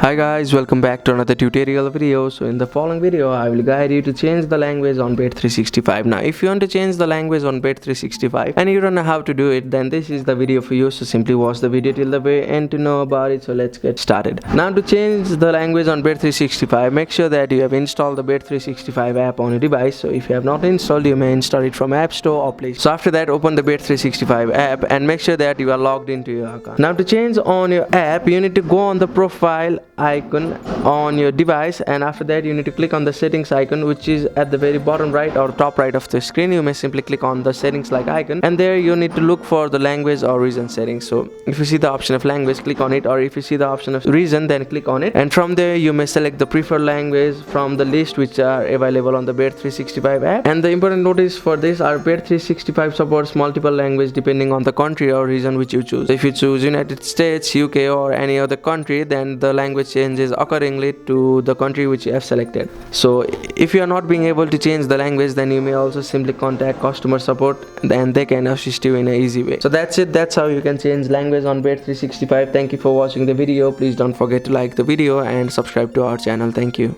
Hi guys, welcome back to another tutorial video. So in the following video I will guide you to change the language on Bet365. Now if you want to change the language on Bet365 and you don't know how to do it, then this is the video for you. So simply watch the video till the very end to know about it. So let's get started. Now to change the language on Bet365, make sure that you have installed the Bet365 app on your device. So if you have not installed, you may install it from App Store or Play Store. So after that, open the Bet365 app and make sure that you are logged into your account. Now to change on your app, you need to go on the profile icon on your device, and after that you need to click on the settings icon, which is at the very bottom right or top right of the screen. You may simply click on the settings like icon, and there you need to look for the language or region settings. So if you see the option of language, click on it, or if you see the option of region, then click on it, and from there you may select the preferred language from the list which are available on the Bet365 app. And the important notice for this are Bet365 supports multiple languages depending on the country or region which you choose. If you choose United States, UK or any other country, then the language changes accordingly to the country which you have selected. So if you are not being able to change the language, then you may also simply contact customer support and they can assist you in an easy way. So that's it. That's how you can change language on Bet365. Thank you for watching the video. Please don't forget to like the video and subscribe to our channel. Thank you.